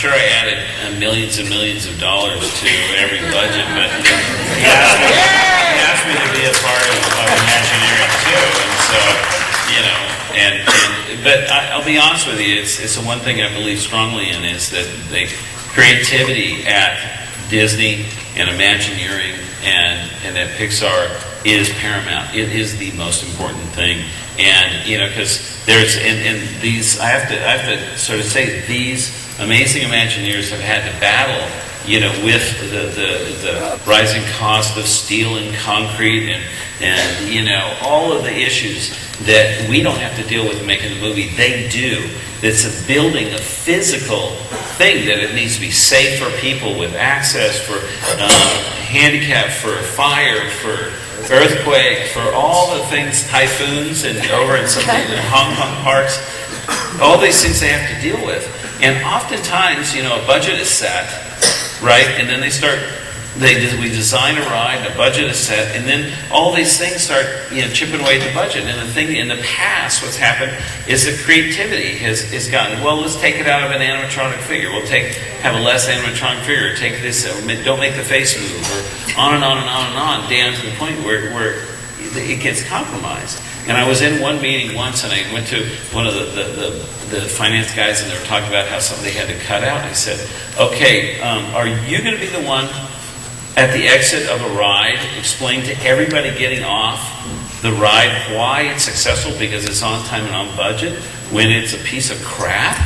sure I added millions and millions of dollars to every budget, but he asked me to be a part of Imagineering too, and so, you know, but I'll be honest with you, it's the one thing I believe strongly in, is that the creativity at Disney and Imagineering and at Pixar is paramount. It is the most important thing. And, you know, because there's, and these, I have to sort of say, these amazing Imagineers have had to battle, you know, with the rising cost of steel and concrete and, you know, all of the issues that we don't have to deal with in making the movie. They do. It's a building, a physical thing, that it needs to be safe for people with access, for handicap, for fire, for earthquake, for all the things, typhoons, and over in some of the Hong Kong parks, all these things they have to deal with. And oftentimes, you know, a budget is set, right? And then we design a ride, a budget is set, and then all these things start, you know, chipping away at the budget. And the thing in the past, what's happened is that creativity has gotten, well, let's take it out of an animatronic figure. We'll have a less animatronic figure. Take this, don't make the face move, or on and on and on and on, down to the point where it gets compromised. And I was in one meeting once, and I went to one of the finance guys, and they were talking about how something they had to cut out. I said, okay, are you going to be the one at the exit of a ride explain to everybody getting off the ride why it's successful because it's on time and on budget, when it's a piece of crap?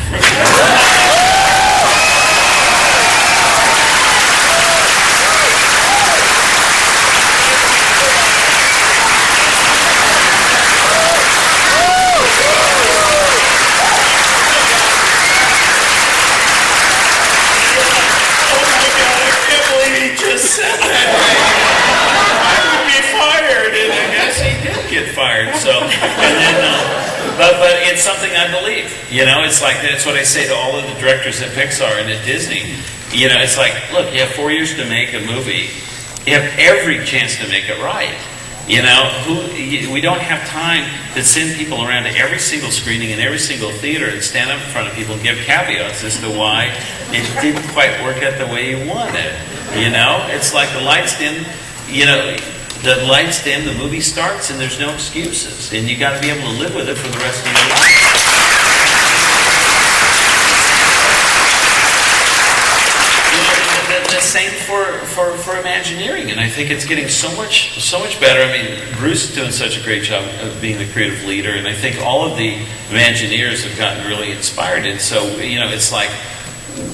But it's something I believe. You know, it's like, that's what I say to all of the directors at Pixar and at Disney. You know, it's like, look, you have 4 years to make a movie. You have every chance to make it right. You know, we don't have time to send people around to every single screening in every single theater and stand up in front of people and give caveats as to why it didn't quite work out the way you wanted. You know, it's like the lights dim, you know, the lights dim, the movie starts, and there's no excuses. And you got to be able to live with it for the rest of your life. You know, the same for Imagineering, and I think it's getting so much better. I mean, Bruce is doing such a great job of being the creative leader, and I think all of the Imagineers have gotten really inspired. And so, you know, it's like,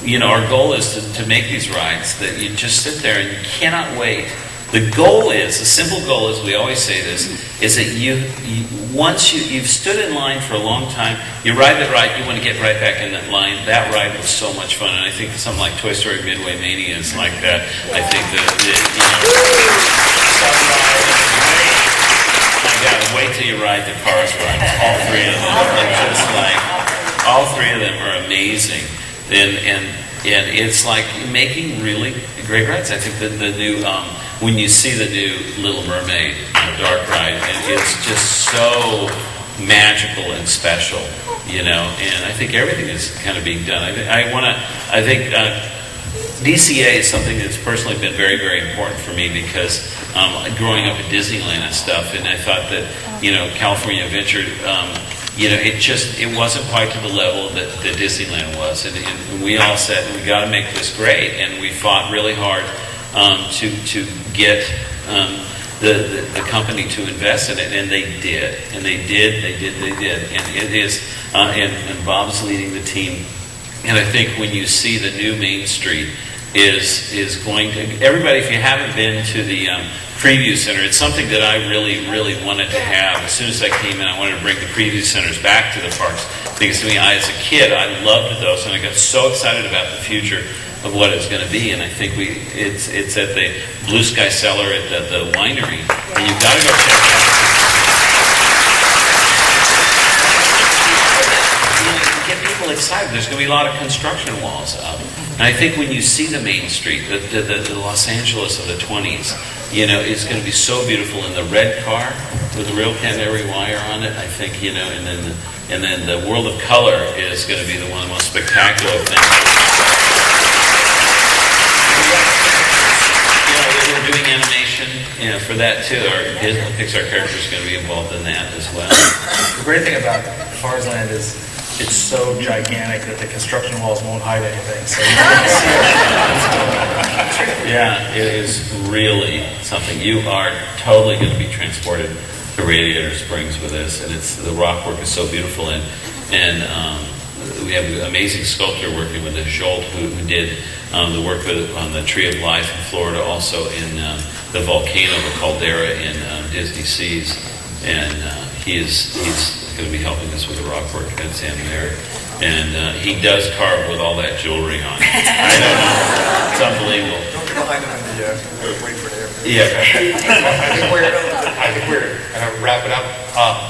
you know, our goal is to make these rides that you just sit there and you cannot wait. The goal is, the simple goal is, we always say this, is that once you've stood in line for a long time, you ride the ride, you want to get right back in that line. That ride was so much fun, and I think something like Toy Story Midway Mania is like that. I think that, you know, some rides are great. My God, wait till you ride the Cars ride. All three of them. It's just like, all three of them are amazing. And it's like making really great rides. I think that the new, when you see the new Little Mermaid, dark ride, it's just so magical and special, you know. And I think everything is kind of being done. I think DCA is something that's personally been very, very important for me because growing up at Disneyland and stuff, and I thought that, you know, California Adventure, you know, it wasn't quite to the level that Disneyland was, and we all said, we got to make this great, and we fought really hard to get the company to invest in it, and they did, and it is, and Bob's leading the team, and I think when you see the new Main Street is going to, everybody, if you haven't been to the preview center, it's something that I really, really wanted to have. As soon as I came in, I wanted to bring the preview centers back to the parks, because to me, as a kid, I loved those, and I got so excited about the future of what it's going to be. And I think it's at the Blue Sky Cellar at the winery, and you've got to go check it out. Get people excited. There's going to be a lot of construction walls up, and I think when you see the Main Street, the Los Angeles of the 20s, you know, it's going to be so beautiful in the red car with the real canary wire on it. I think, you know, and then the World of Color is going to be one of the most spectacular things. for that too, our Pixar character is going to be involved in that as well. The great thing about Farsland is it's so gigantic that the construction walls won't hide anything. So you can see it. Yeah, it is really something. You are totally going to be transported to Radiator Springs with this, and the rock work is so beautiful, and we have an amazing sculptor working with us, Gould, who did the work on the Tree of Life in Florida, also in the volcano, the caldera in Disney Seas, and he's going to be helping us with the rock work at San Mary. And he does carve with all that jewelry on it. I know. It's unbelievable. Don't get behind him in the wait for the air. Yeah. I think we're going to wrap it up.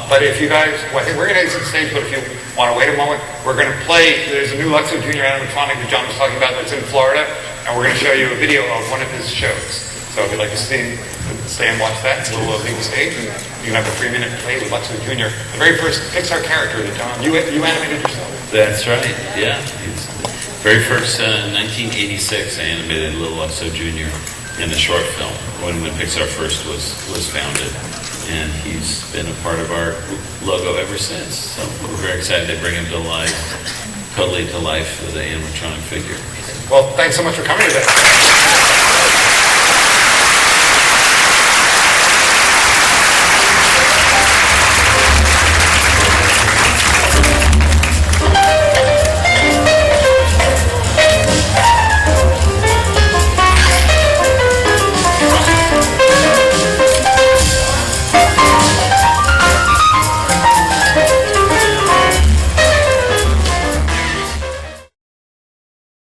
But if you guys, well, I think we're going to exit the stage, but if you want to wait a moment, we're going to play, there's a new Luxo Junior animatronic that John was talking about that's in Florida, and we're going to show you a video of one of his shows. So if you'd like to stay and watch that, we'll leave the stage, and you can have a 3-minute play with Luxo Junior, the very first Pixar character that John, you animated yourself. That's right, yeah. Very first 1986, I animated Little Luxo Jr. in the short film when Pixar first was founded. And he's been a part of our logo ever since. So we're very excited to bring him to life, totally to life with the animatronic figure. Well, thanks so much for coming today.